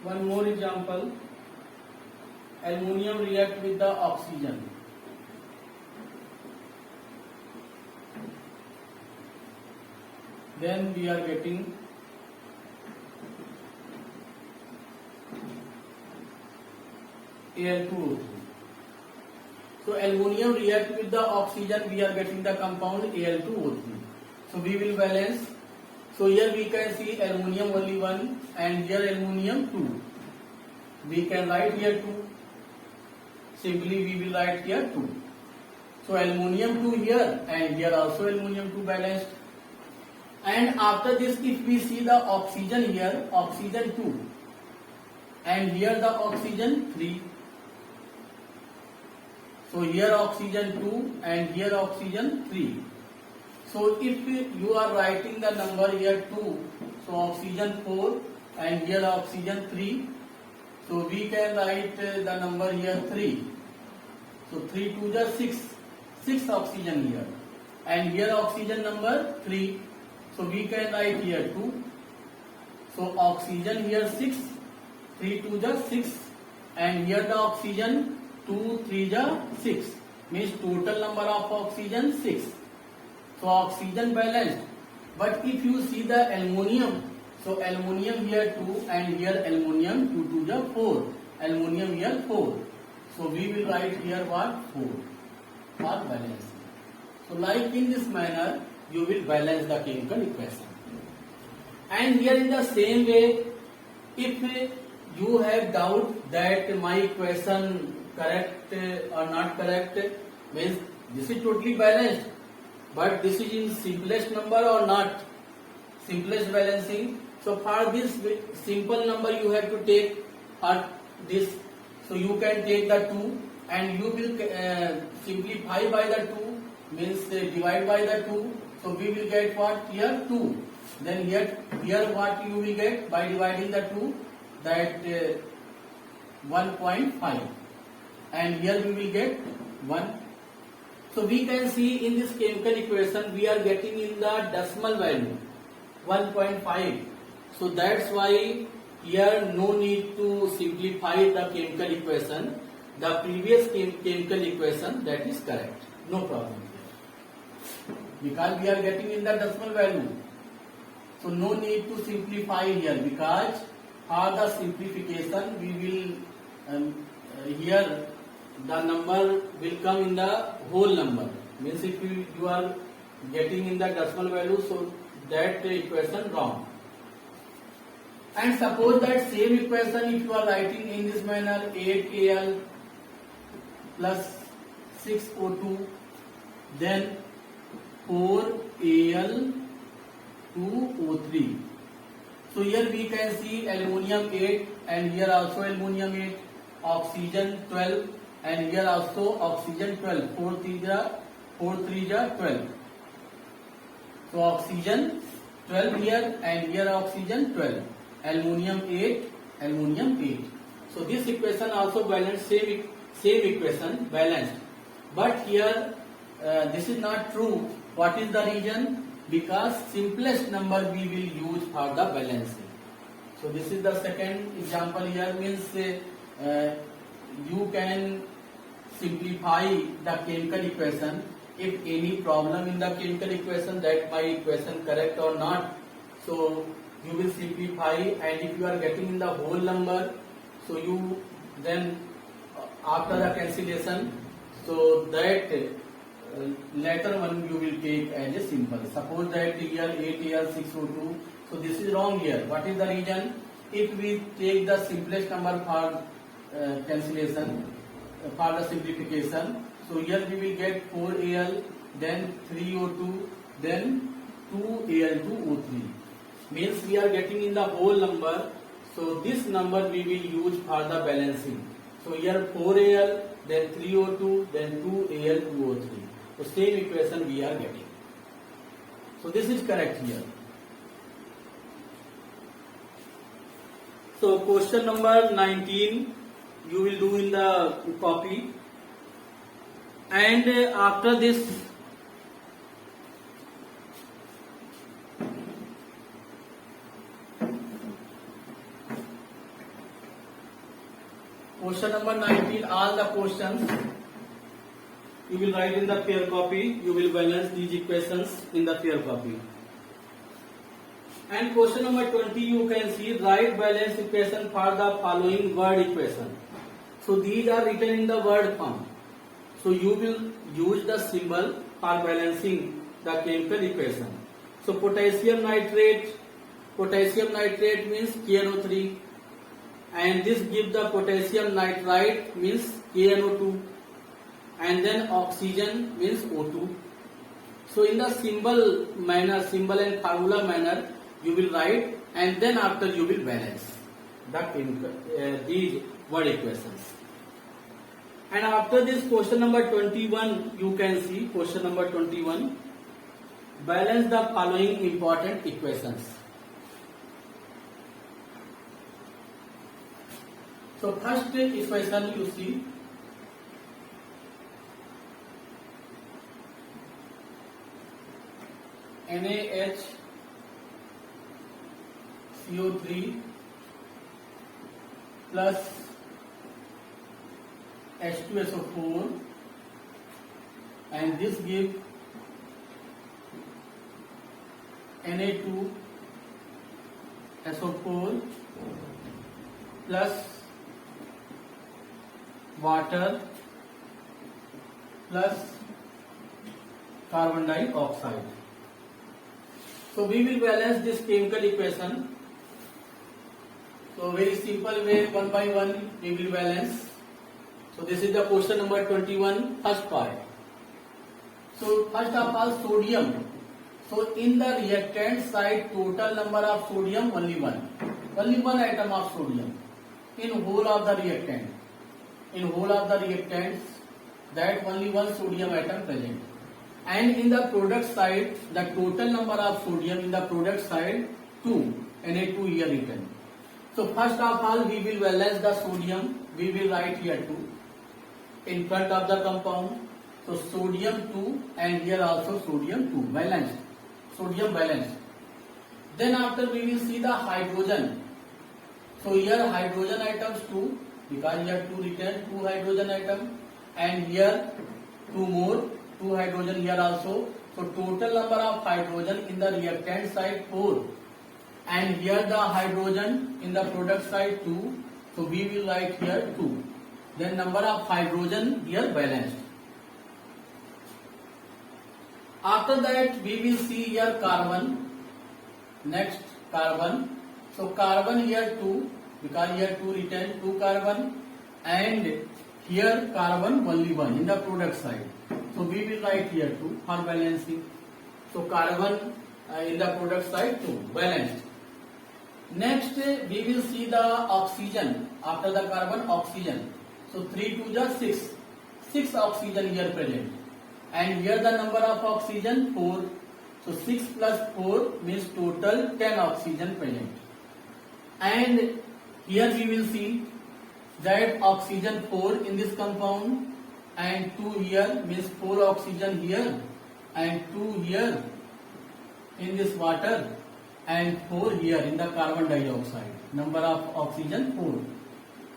One more example. Aluminum react with the oxygen. Then we are getting Al2O3. So aluminum react with the oxygen, we are getting the compound Al2O3. So we will balance. So here we can see aluminum only 1 and here aluminum 2. We can write here 2. Simply we will write here 2. So aluminum 2 here and here also aluminum 2 balanced. And after this, if we see the oxygen here, oxygen 2 and here the oxygen 3. So here oxygen 2 and here oxygen 3. So if you are writing the number here 2, so oxygen 4 and here oxygen 3. So we can write the number here 3. So 3 2 is 6. 6 oxygen here. And here oxygen number 3. So we can write here 2. So oxygen here 6. 3 2 is 6. And here the oxygen 2 3 is 6. Means total number of oxygen 6. So oxygen balanced. But if you see the aluminum, so aluminum here 2 and here aluminum 2 2 is 4. Aluminum here 4. So we will write here what? 4 for balance. So like in this manner, you will balance the chemical equation. And here in the same way, if you have doubt that my equation correct or not correct, means this is totally balanced, but this is in simplest number or not, simplest balancing. So for this simple number you have to take or this. So you can take the 2 and you will simplify by the 2, means divide by the 2. So we will get what? Here 2. Then here what you will get by dividing the 2? That 1.5. And here we will get 1. So we can see in this chemical equation we are getting in the decimal value 1.5. So that's why here no need to simplify the chemical equation. The previous chemical equation, that is correct. No problem here. Because we are getting in the decimal value. So no need to simplify here, because for the simplification we will here the number will come in the whole number. Means if you are getting in the decimal value, so that equation wrong. And suppose that same equation if you are writing in this manner, 8Al plus 6O2, then 4Al 2O3. So here we can see aluminum 8 and here also aluminum 8, oxygen 12 and here also oxygen 12. 4 3 is 12. So oxygen 12 here and here oxygen 12. Aluminum 8, aluminum 8. So this equation also balanced, same equation balanced. But here this is not true. What is the reason? Because simplest number we will use for the balancing. So this is the second example here, means you can simplify the chemical equation. If any problem in the chemical equation, that my equation correct or not, so you will simplify, and if you are getting in the whole number, so you then after the cancellation, so that later one you will take as a simple. Suppose that here 8Al6O2, so this is wrong here. What is the reason? If we take the simplest number for cancellation, for the simplification, so here we will get 4Al, then 3O2, then 2Al2O3. Means we are getting in the whole number, so this number we will use for the balancing. So here 4Al, then 3O2, then 2Al2O3. So same equation we are getting. So this is correct here. So question number 19 you will do in the copy, and after this Question number 19, all the questions you will write in the pair copy. You will balance these equations in the pair copy. And question number 20, you can see write balance equation for the following word equation. So these are written in the word form. So you will use the symbol for balancing the chemical equation. So potassium nitrate means KNO3, and this gives the potassium nitrite means KNO2, and then oxygen means O2. So in the symbol and formula manner you will write, and then after you will balance these word equations. And after this, question number 21, you can see question number 21, balance the following important equations. So first equation you see, NaHCO3 plus H2SO4, and this give Na2SO4 plus water plus carbon dioxide. So we will balance this chemical equation. So very simple way, one by one we will balance. So this is the question number 21, first part. So first of all, sodium. So in the reactant side, total number of sodium only one atom of sodium in whole of the reactant. In whole of the reactants, that only one sodium atom present. And in the product side, the total number of sodium in the product side 2, Na2 here written. So first of all, we will balance the sodium. We will write here 2 in front of the compound. So sodium 2, and here also sodium 2, balanced. Sodium balanced. Then after we will see the hydrogen. So here hydrogen atoms 2, because here 2 written, 2 hydrogen atom, and here 2 more, 2 hydrogen here also. So total number of hydrogen in the reactant side 4, and here the hydrogen in the product side 2. So we will write here 2. Then number of hydrogen here balanced. After that we will see here carbon. Next carbon. So carbon here 2, because here 2 written, 2 carbon, and here carbon only 1 in the product side. So we will write here 2 for balancing. So carbon in the product side 2, balanced. Next we will see the oxygen. After the carbon, oxygen. So 3 2 is 6. 6 oxygen here present. And here the number of oxygen 4. So 6 plus 4 means total 10 oxygen present. And here we will see that oxygen 4 in this compound, and 2 here means 4 oxygen here, and 2 here in this water, and 4 here in the carbon dioxide. Number of oxygen 4.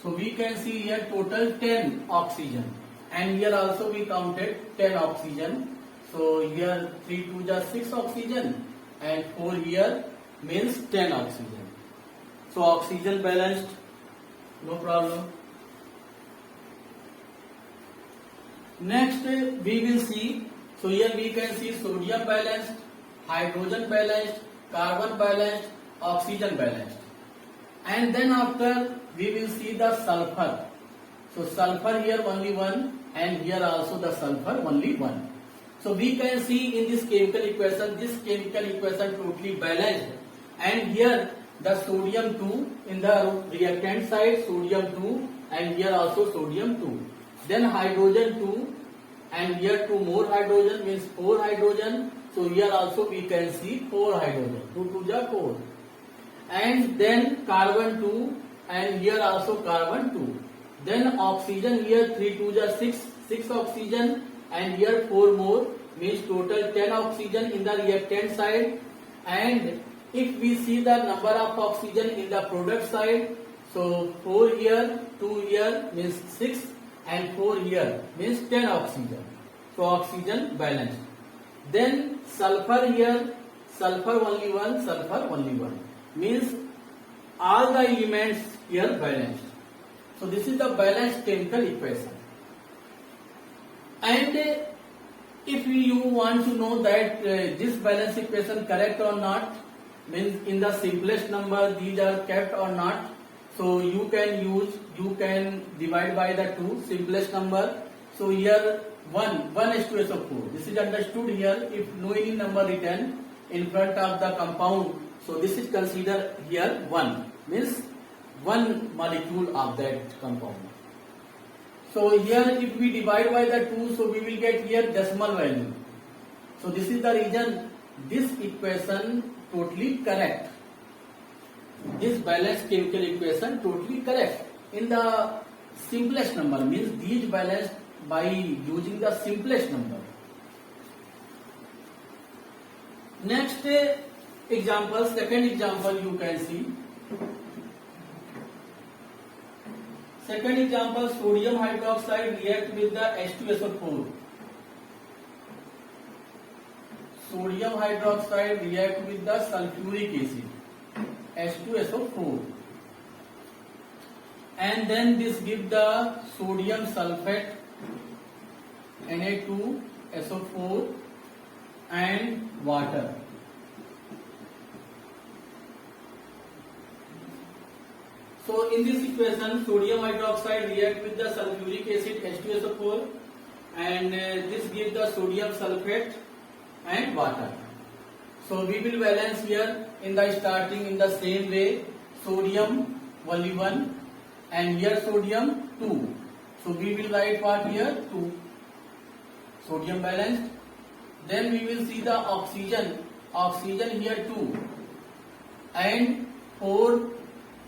So we can see here total 10 oxygen, and here also we counted 10 oxygen. So here 3 2 is 6 oxygen, and 4 here means 10 oxygen. So oxygen balanced, no problem. Next we will see, so here we can see sodium balanced, hydrogen balanced, carbon balanced, oxygen balanced. And then after we will see the sulfur. So sulfur here only 1, and here also the sulfur only 1. So we can see in this chemical equation totally balanced, and here the sodium 2 in the reactant side, sodium 2, and here also sodium 2. Then hydrogen 2, and here 2 more hydrogen means 4 hydrogen. So here also we can see 4 hydrogen, 2 2 is 4. And then carbon 2, and here also carbon 2. Then oxygen here 3 2 is 6 oxygen, and here 4 more means total 10 oxygen in the reactant side. And if we see the number of oxygen in the product side, So 4 here, 2 here means 6 and 4 here means 10 oxygen. So oxygen balanced. Then sulfur here, sulfur only one means all the elements here balanced. So this is the balanced chemical equation. And if you want to know that this balance equation correct or not, means in the simplest number these are kept or not, so you can divide by the 2 simplest number. So here 1 is to SO4. This is understood here. If no any number written in front of the compound, so this is considered here 1, means 1 molecule of that compound. So here if we divide by the 2, so we will get here decimal value. So this is the reason this equation totally correct. This balanced chemical equation totally correct. In the simplest number means these balanced by using the simplest number. Next example, second example you can see. Second example, sodium hydroxide react with the H2SO4. Sodium hydroxide react with the sulfuric acid, H2SO4. And then this give the sodium sulfate, Na2SO4 and water. So in this equation, sodium hydroxide react with the sulfuric acid H2SO4 and this gives the sodium sulfate and water. So we will balance here in the starting in the same way, sodium only 1 and here sodium 2. So we will write what here 2, sodium balanced. Then we will see the oxygen here 2 and 4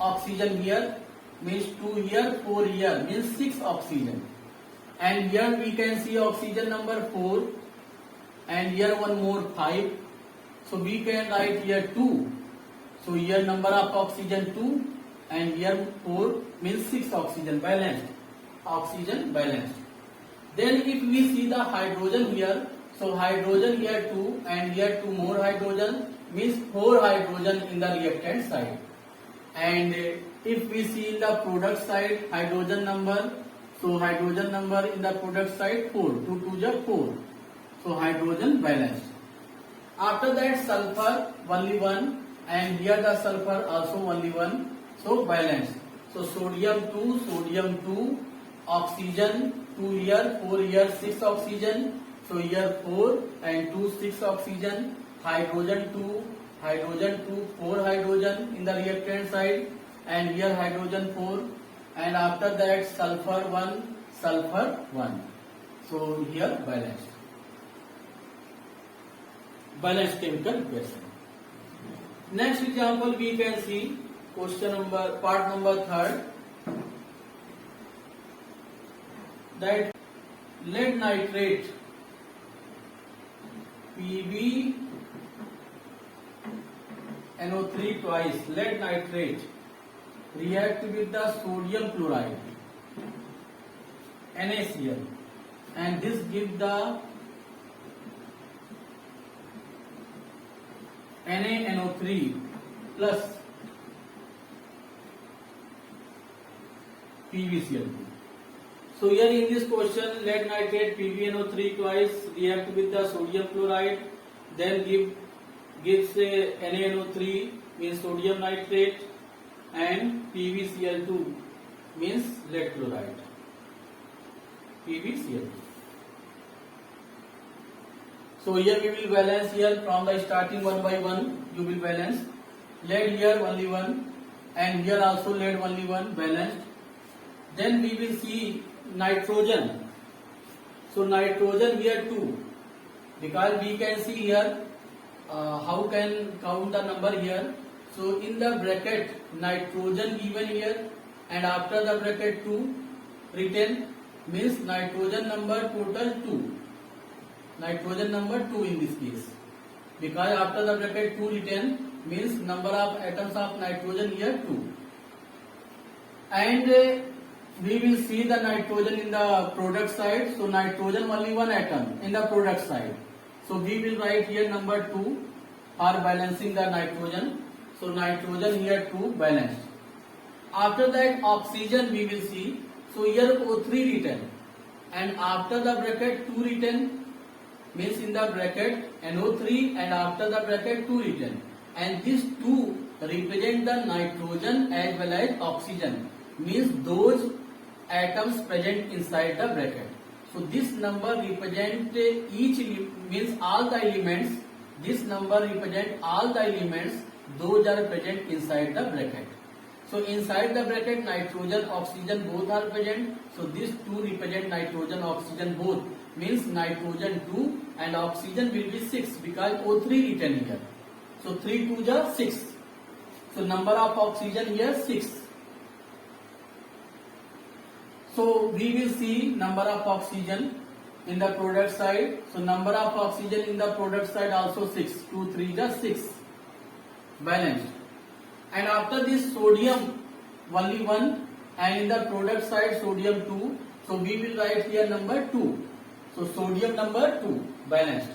oxygen here means 2 here, 4 here means 6 oxygen. And here we can see oxygen number 4 and here one more 5. So we can write here 2. So here number of oxygen 2 and here 4 means 6 oxygen balanced. Oxygen balanced. Then if we see the hydrogen here, so hydrogen here 2 and here 2 more hydrogen means 4 hydrogen in the reactant side. And if we see in the product side hydrogen number, so hydrogen number in the product side 4, 2 2 is 4. So hydrogen balanced. After that sulfur only 1 and here the sulfur also only 1, so balanced. So sodium 2, oxygen 2 here, 4 here, 6 oxygen. So here 4 and 2, 6 oxygen, hydrogen 2, 4 hydrogen in the reactant side and here hydrogen 4 and after that sulfur 1. So here balanced. Balanced chemical equation. Next example we can see part number 3rd, that lead nitrate PbNO3 twice, lead nitrate react with the sodium chloride NaCl and this give the NaNO3 plus PbCl2. So here in this question, lead nitrate PbNO3 twice react with the sodium chloride, then gives NaNO3 means sodium nitrate and PbCl2 means lead chloride. PbCl2. So here we will balance here from the starting 1 by 1. You will balance lead here only 1 and here also lead only 1 balanced. Then we will see nitrogen. So nitrogen here 2 because we can see here how can count the number here. So in the bracket nitrogen given here and after the bracket 2 written means nitrogen number total 2. Nitrogen number 2 in this case because after the bracket 2 written means number of atoms of nitrogen here 2. and we will see the nitrogen in the product side. So nitrogen only one atom in the product side. So we will write here number 2 for balancing the nitrogen. So nitrogen here 2 balanced. After that oxygen we will see. So here O3 written, and after the bracket 2 written, means in the bracket NO3 and after the bracket 2 written, and these 2 represent the nitrogen as well as oxygen, means those atoms present inside the bracket. So this number represent each means all the elements. This number represent all the elements those are present inside the bracket. So inside the bracket nitrogen, oxygen both are present. So these 2 represent nitrogen, oxygen both, means nitrogen 2 and oxygen will be 6 because O3 written here. So 3 2s are 6. So number of oxygen here 6. So we will see number of oxygen in the product side. So number of oxygen in the product side also 6. 2 3s are 6. Balanced. And after this sodium only 1, and in the product side sodium 2. So we will write here number 2. So sodium number 2 balanced.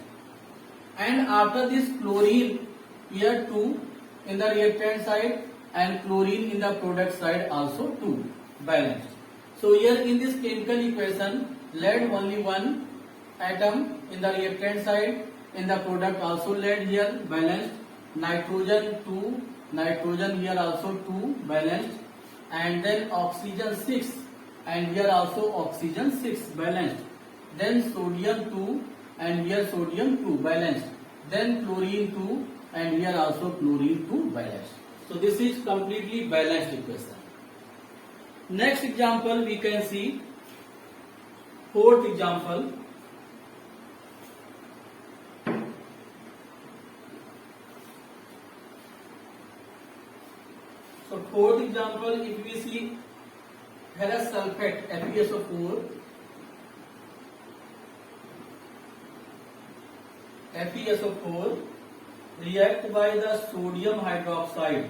And after this chlorine here 2 in the reactant side, and chlorine in the product side also 2 balanced. So here in this chemical equation lead only 1 atom in the reactant side, in the product also lead here balanced. Nitrogen 2, nitrogen here also 2 balanced, and then oxygen 6, and here also oxygen 6 balanced. Then sodium 2 and here sodium 2 balanced. Then chlorine 2 and here also chlorine 2 balanced. So this is completely balanced equation. Next example we can see, fourth example. So fourth example, if we see ferrous sulfate FeSO4, FeSO4 react by the sodium hydroxide,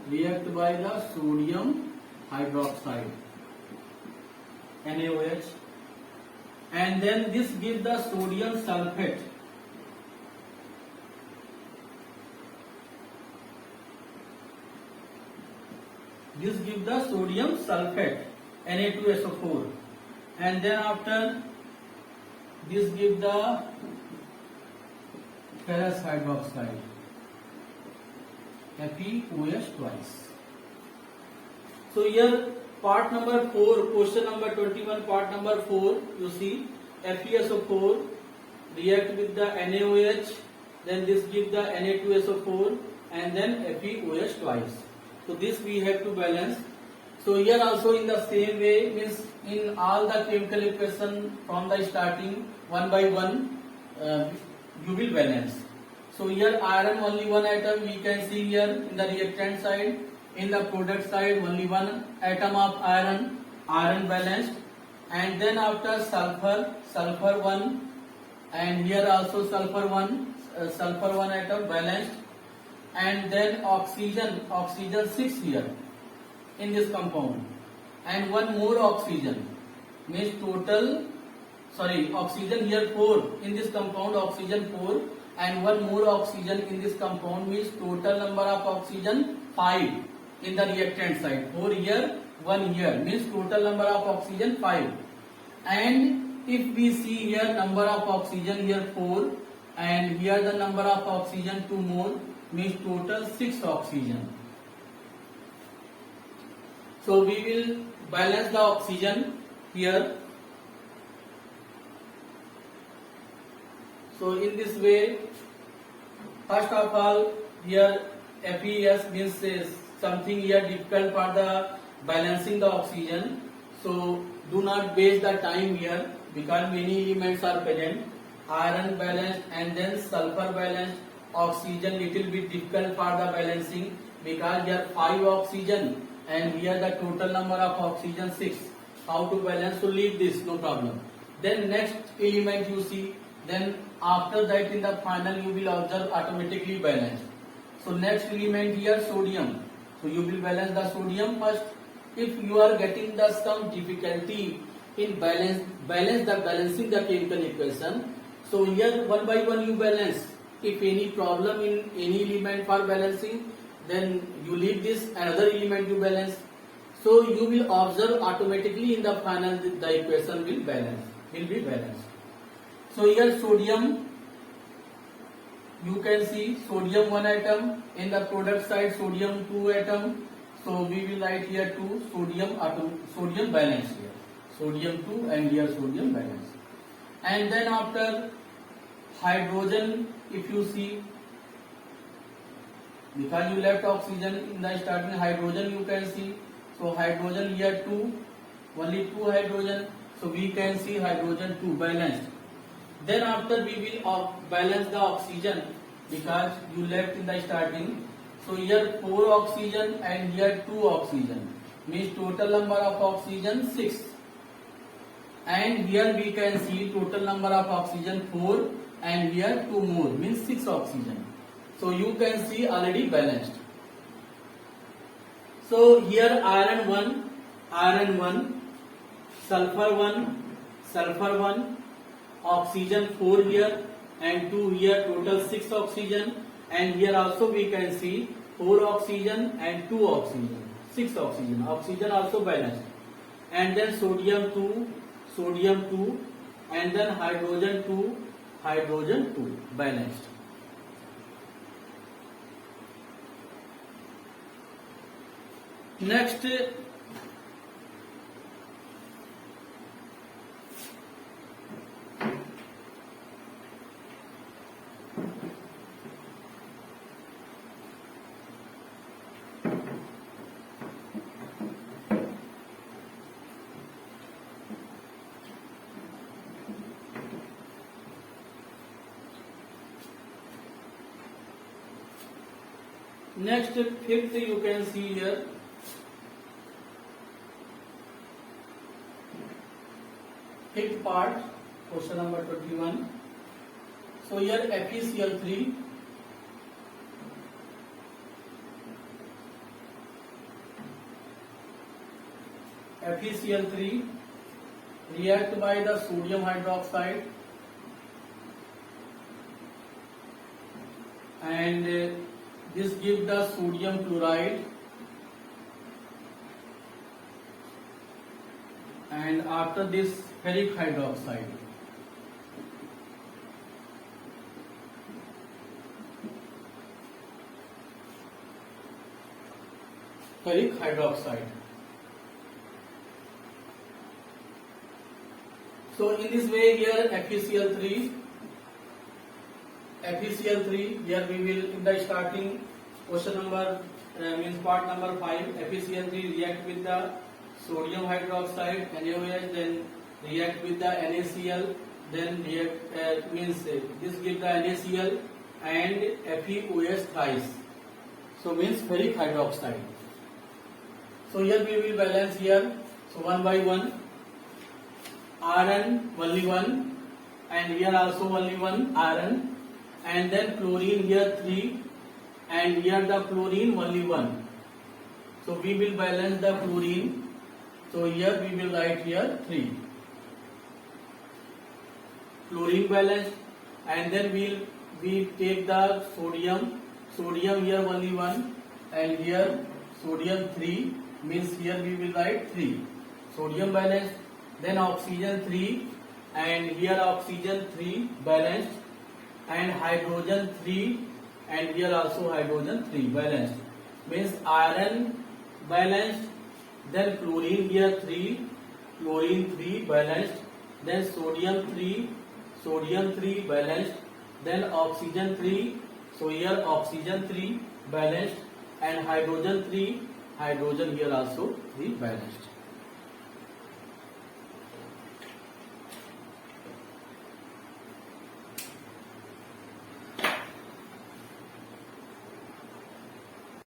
react by the sodium hydroxide, NaOH, and then this gives the sodium sulfate. This gives the sodium sulfate, Na2SO4, and then after this gives the ferrous hydroxide, FeOH twice. So here part number 4, question number 21, part number 4, you see FeSO4 react with the NaOH, then this gives the Na2SO4 and then FeOH twice. So this we have to balance. So here also in the same way, means in all the chemical equation from the starting one by one you will balance. So here iron only one atom we can see here in the reactant side, in the product side only one atom of iron, iron balanced, and then after sulfur 1, and here also sulfur 1 atom balanced, and then oxygen 6 here in this compound, and one more oxygen, means total, oxygen here 4 in this compound, oxygen 4, and one more oxygen in this compound, means total number of oxygen 5 in the reactant side, 4 here 1 here, means total number of oxygen 5. And if we see here number of oxygen here 4, and here the number of oxygen 2 more, means total 6 oxygen. So we will balance the oxygen here. So in this way, first of all here FeS means something here difficult for the balancing the oxygen. So do not waste the time here because many elements are present. Iron balanced and then sulfur balanced, oxygen little bit difficult for the balancing because here 5 oxygen and here the total number of oxygen 6. How to balance? So leave this, no problem. Then next element you see, then after that in the final you will observe automatically balanced. So next element here sodium. So you will balance the sodium first. If you are getting the some difficulty in balancing the chemical equation, so here one by one you balance. If any problem in any element for balancing, then you leave this another element you balance. So you will observe automatically in the final the equation will be balanced. So here sodium, you can see sodium 1 atom, in the product side sodium 2 atom. So we will write here 2 sodium atom, sodium balance here, sodium 2 and here sodium balance. And then after hydrogen, if you see, because you left oxygen in the starting, hydrogen you can see. So hydrogen here 2, only 2 hydrogen. So we can see hydrogen 2 balanced. Then after we will balance the oxygen, because you left in the starting. So here 4 oxygen and here 2 oxygen, means total number of oxygen 6. And here we can see total number of oxygen 4 and here 2 more, means 6 oxygen. So you can see already balanced. So here iron 1, sulfur 1, oxygen 4 here and 2 here, total 6 oxygen. And here also we can see 4 oxygen and 2 oxygen, 6 oxygen. Oxygen also balanced. And then sodium 2, and then hydrogen 2, balanced. Next, fifth you can see here. Fifth part, question number 21. So here FeCl3, react by the sodium hydroxide and this give the sodium chloride, and after this ferric hydroxide. So in this way here FeCl3, here we will in the starting question number means part number 5, FeCl3 react with the sodium hydroxide NaOH, then react with the NaCl, then react means this give the NaCl and FeOH thrice. So means ferric hydroxide. So here we will balance here. So one by one. Iron only 1 and here also only 1 iron, and then chlorine here 3 and here the chlorine only 1. So we will balance the chlorine. So here we will write here 3. Chlorine balanced, and then we take the sodium here only 1 and here sodium 3, means here we will write 3. Sodium balanced. Then oxygen 3 and here oxygen 3 balanced, and hydrogen 3 and here also hydrogen 3 balanced, means iron balanced, then chlorine here 3, chlorine 3 balanced, then sodium 3 balanced, then oxygen 3, so here oxygen 3 balanced, and hydrogen 3, hydrogen here also 3 balanced.